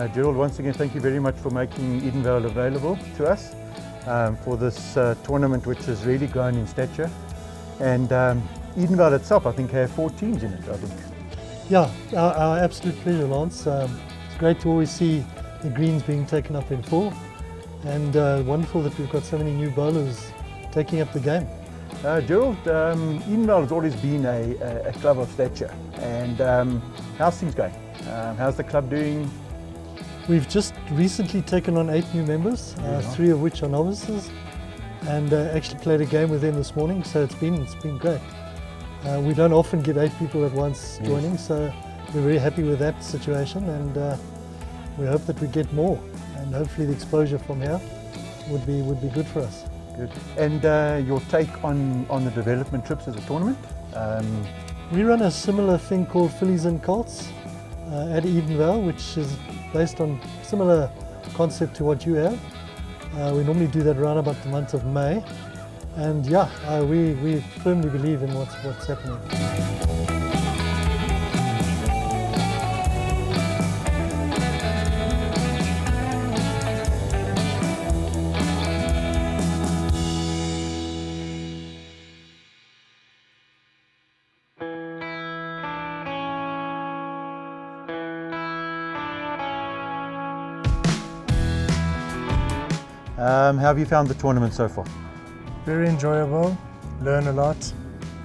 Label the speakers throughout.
Speaker 1: Gerald, once again, thank you very much for making Edenvale available to us for this tournament, which has really grown in stature. And Edenvale itself, I think, have 4 teams in it, I think.
Speaker 2: Yeah, our absolute pleasure, Lance. It's great to always see the greens being taken up in 4, and wonderful that we've got so many new bowlers taking up the game.
Speaker 1: Gerald, Edenvale has always been a club of stature, and how's things going? How's the club doing?
Speaker 2: We've just recently taken on 8 new members, 3 of which are novices, and actually played a game with them this morning, so it's been great. We don't often get 8 people at once joining, so we're very happy with that situation, and we hope that we get more, and hopefully the exposure from here would be good for us.
Speaker 1: Good. And your take on the development trips as a tournament?
Speaker 2: We run a similar thing called Fillies and Colts at Edenvale, which is based on similar concept to what you have. We normally do that around about the month of May, and yeah, we firmly believe in what's happening.
Speaker 1: How have you found the tournament so far?
Speaker 3: Very enjoyable, learn a lot,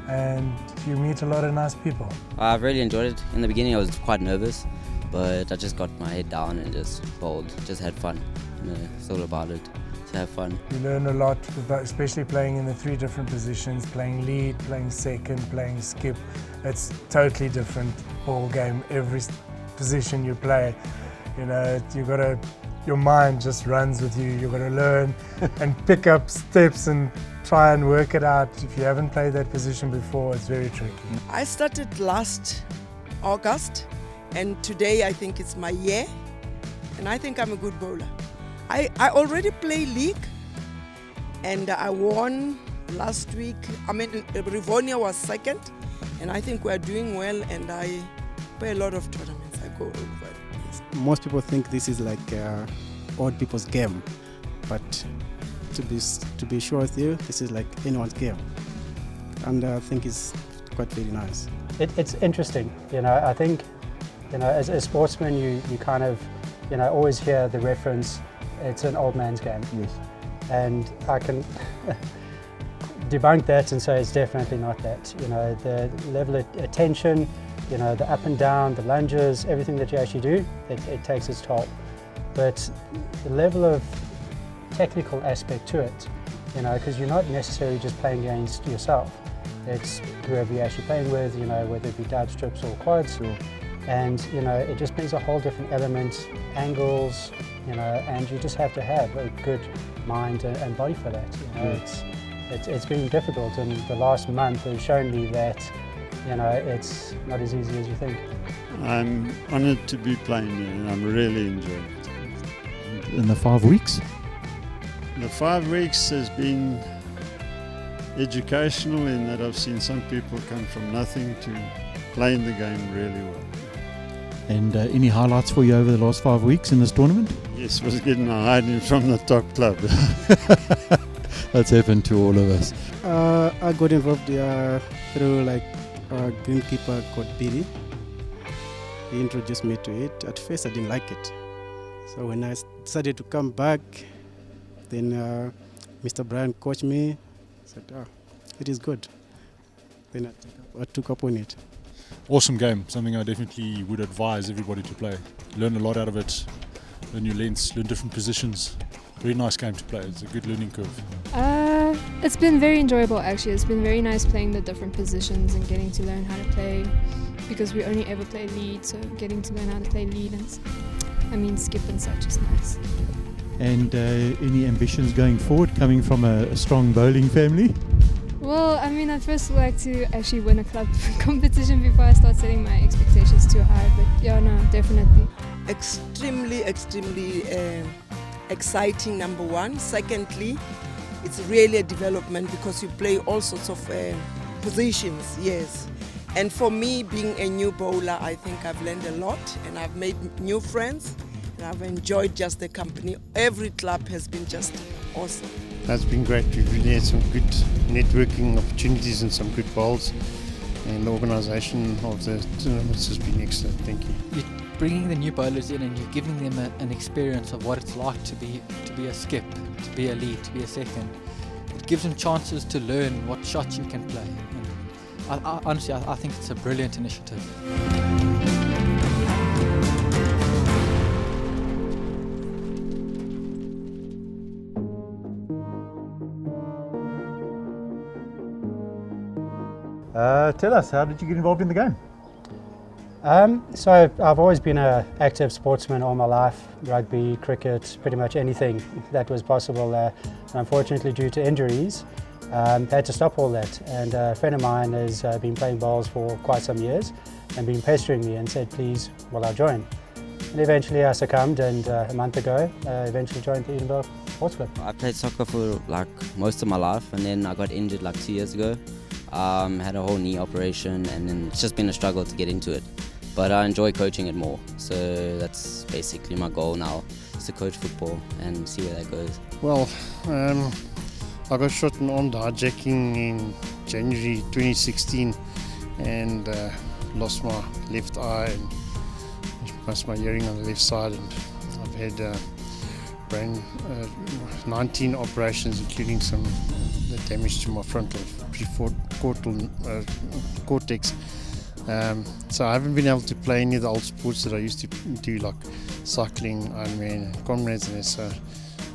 Speaker 3: and you meet a lot of nice people.
Speaker 4: I've really enjoyed it. In the beginning I was quite nervous, but I just got my head down and just bowled, just had fun. It's all about it, to have fun.
Speaker 3: You learn a lot, especially playing in the 3 different positions, playing lead, playing second, playing skip. It's totally different ball game. Every position you play, your mind just runs with you. You've got to learn and pick up steps and try and work it out. If you haven't played that position before, it's very tricky.
Speaker 5: I started last August, and today I think it's my year, and I think I'm a good bowler. I already play league, and I won last week. I mean, Rivonia was second, and I think we're doing well, and I play a lot of tournaments. I go over.
Speaker 6: Most people think this is like old people's game, but to be sure with you, this is like anyone's game, and I think it's quite very nice.
Speaker 7: It's interesting, I think, as a sportsman, you kind of, always hear the reference, it's an old man's game.
Speaker 1: Yes.
Speaker 7: And I can debunk that and say it's definitely not that. The level of attention, the up and down, the lunges, everything that you actually do, it takes its toll. But the level of technical aspect to it, because you're not necessarily just playing against yourself. It's whoever you're actually playing with, whether it be dab strips or quads.
Speaker 1: Sure.
Speaker 7: And, it just brings a whole different element, angles, and you just have to have a good mind and body for that. It's been difficult, and the last month has shown me that it's not as easy as you think.
Speaker 8: I'm honoured to be playing here, and I'm really enjoying it.
Speaker 9: In the 5 weeks?
Speaker 8: The 5 weeks has been educational in that I've seen some people come from nothing to playing the game really well.
Speaker 9: And any highlights for you over the last 5 weeks in this tournament?
Speaker 8: Yes, was getting a hiding from the top club.
Speaker 9: That's happened to all of us.
Speaker 6: I got involved through like a greenkeeper called Billy. He introduced me to it. At first I didn't like it. So when I decided to come back, then Mr. Brian coached me. I said, it is good. Then I took up on it.
Speaker 10: Awesome game, something I definitely would advise everybody to play. Learn a lot out of it, learn new lengths, learn different positions. Very nice game to play, it's a good learning curve.
Speaker 11: It's been very enjoyable actually. It's been very nice playing the different positions and getting to learn how to play, because we only ever play lead, so getting to learn how to play lead and skip and such is nice.
Speaker 9: And any ambitions going forward, coming from a strong bowling family?
Speaker 11: Well, I'd first like to actually win a club competition before I start setting my expectations too high, but yeah, no, definitely.
Speaker 5: Extremely exciting, number one. Secondly, it's really a development because you play all sorts of positions, yes. And for me, being a new bowler, I think I've learned a lot and I've made new friends And I've enjoyed just the company. Every club has been just awesome.
Speaker 12: That's been great. We've really had some good networking opportunities and some good bowls. And the organisation of the tournaments has been excellent. Thank you.
Speaker 13: You're bringing the new bowlers in and you're giving them an experience of what it's like to be a skip, to be a lead, to be a second. It gives them chances to learn what shots you can play. And honestly, I think it's a brilliant initiative.
Speaker 1: Tell us, how did you get involved in the game?
Speaker 7: So I've always been an active sportsman all my life, rugby, cricket, pretty much anything that was possible. Unfortunately, due to injuries, had to stop all that. And a friend of mine has been playing bowls for quite some years and been pestering me and said, please, will I join? And eventually I succumbed, and a month ago, eventually joined the Edinburgh Sports Club.
Speaker 4: I played soccer for like most of my life, and then I got injured like 2 years ago. Had a whole knee operation, and then it's just been a struggle to get into it. But I enjoy coaching it more, so that's basically my goal now, is to coach football and see where that goes.
Speaker 12: Well, I got shot in armed hijacking in January 2016 and lost my left eye and lost my hearing on the left side, and I've had brain 19 operations, including some the damage to my frontal prefrontal cortex. So I haven't been able to play any of the old sports that I used to do, like cycling, Ironman, and comrades, and so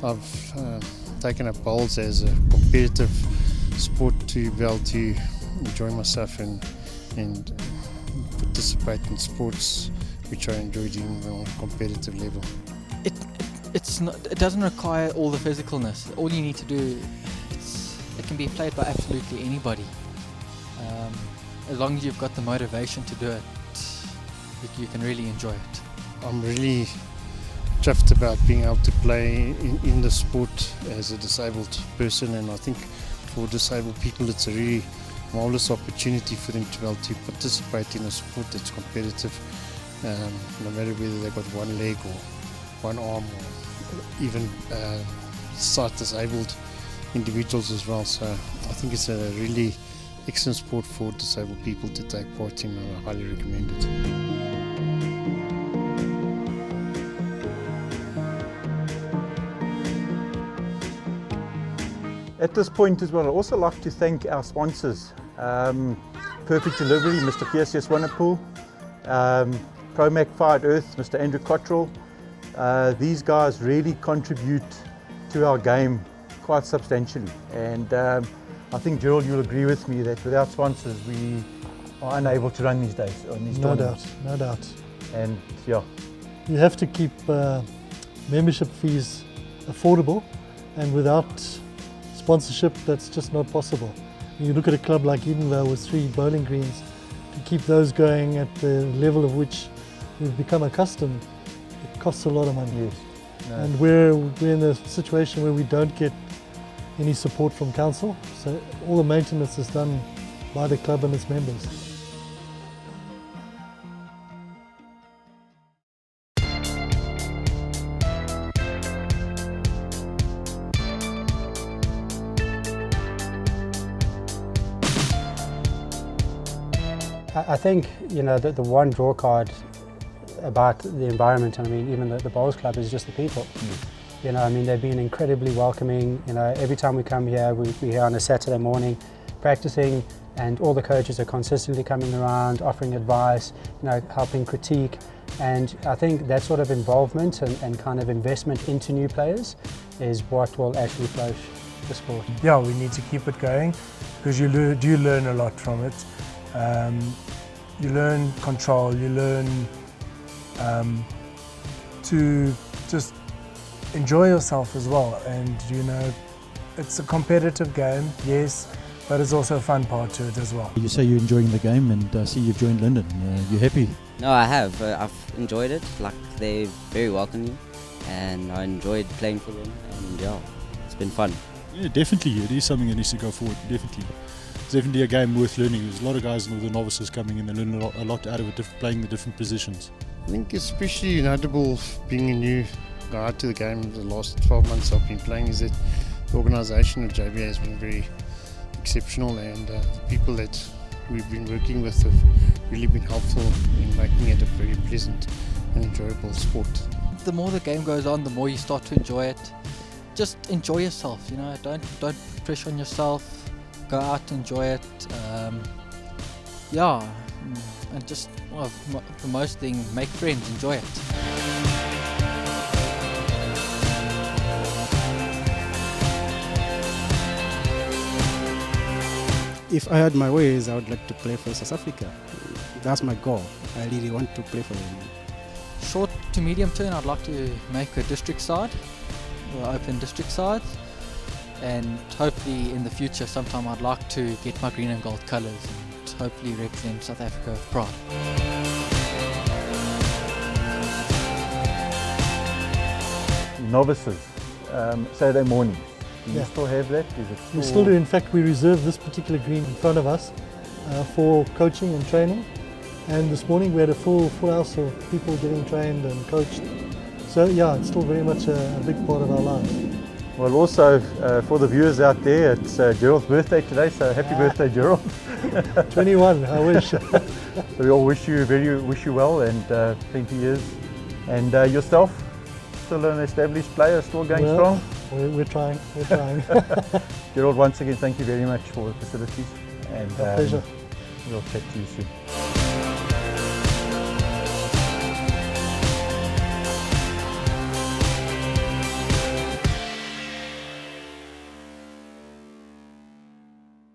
Speaker 12: I've taken up bowls as a competitive sport to be able to enjoy myself and participate in sports which I enjoy doing on a competitive level.
Speaker 13: It doesn't require all the physicalness. All you need to do, it can be played by absolutely anybody. As long as you've got the motivation to do it, you can really enjoy it.
Speaker 12: I'm really chuffed about being able to play in the sport as a disabled person, and I think for disabled people it's a really marvellous opportunity for them to be able to participate in a sport that's competitive, no matter whether they've got one leg or one arm, or even sight disabled individuals as well. So I think it's a really excellent sport for disabled people to take part in, and I highly recommend it.
Speaker 1: At this point as well, I'd also like to thank our sponsors. Perfect Delivery, Mr. Kiesius Swanepoel, Promac Fired Earth, Mr. Andrew Cottrell. These guys really contribute to our game quite substantially, and I think, Gerald, you'll agree with me that without sponsors we are unable to run these days on these tournaments.
Speaker 2: No doubt.
Speaker 1: And yeah,
Speaker 2: you have to keep membership fees affordable, and without sponsorship that's just not possible. When you look at a club like Edenvale with 3 bowling greens, to keep those going at the level of which we've become accustomed, it costs a lot of money.
Speaker 1: Yes. No.
Speaker 2: And we're in a situation where we don't get any support from council, so all the maintenance is done by the club and its members.
Speaker 7: I think, you know, the one draw card about the environment, and I mean even the Bowls Club, is just the people. You know, I mean, they've been incredibly welcoming. You know, every time we come here, we're here on a Saturday morning practicing, and all the coaches are consistently coming around, offering advice, you know, helping critique. And I think that sort of involvement and kind of investment into new players is what will actually flourish the sport.
Speaker 3: Yeah, we need to keep it going, because you do learn a lot from it. You learn control, you learn to just enjoy yourself as well. And you know, it's a competitive game, yes, but it's also a fun part to it as well.
Speaker 9: You say you're enjoying the game, and I see you've joined Linden. You happy?
Speaker 4: No, I have. I've enjoyed it. Like, they're very welcoming, and I enjoyed playing for them, and yeah, it's been fun.
Speaker 10: Yeah, definitely. It is something that needs to go forward, definitely. It's definitely a game worth learning. There's a lot of guys, the novices coming in, they learn a lot out of it, playing the different positions.
Speaker 12: I think especially notable being a new guy to the game the last 12 months I've been playing is that the organisation of JBA has been very exceptional, and the people that we've been working with have really been helpful in making it a very pleasant and enjoyable sport.
Speaker 13: The more the game goes on, the more you start to enjoy it. Just enjoy yourself, you know, don't put pressure on yourself, go out, enjoy it. Yeah, and just, well, the most thing, make friends, enjoy it.
Speaker 6: If I had my ways, I would like to play for South Africa. That's my goal. I really want to play for them.
Speaker 13: Short to medium term, I'd like to make a district side, or open district sides, and hopefully in the future sometime I'd like to get my green and gold colours and hopefully represent South Africa with pride.
Speaker 1: Novices, Saturday mornings. Do you
Speaker 2: Yeah.
Speaker 1: still have that? Is it
Speaker 2: We still do. In fact, we reserve this particular green in front of us for coaching and training. And this morning we had a full house of people getting trained and coached. So yeah, it's still very much a big part of our lives.
Speaker 1: Well, also for the viewers out there, it's Gerald's birthday today, so happy birthday, Gerald.
Speaker 2: 21, I wish.
Speaker 1: So we all wish you well and plenty years. And yourself, still an established player, still going strong?
Speaker 2: We're trying.
Speaker 1: Gerald, once again, thank you very much for the facilities. And
Speaker 2: pleasure.
Speaker 1: we'll chat to you soon.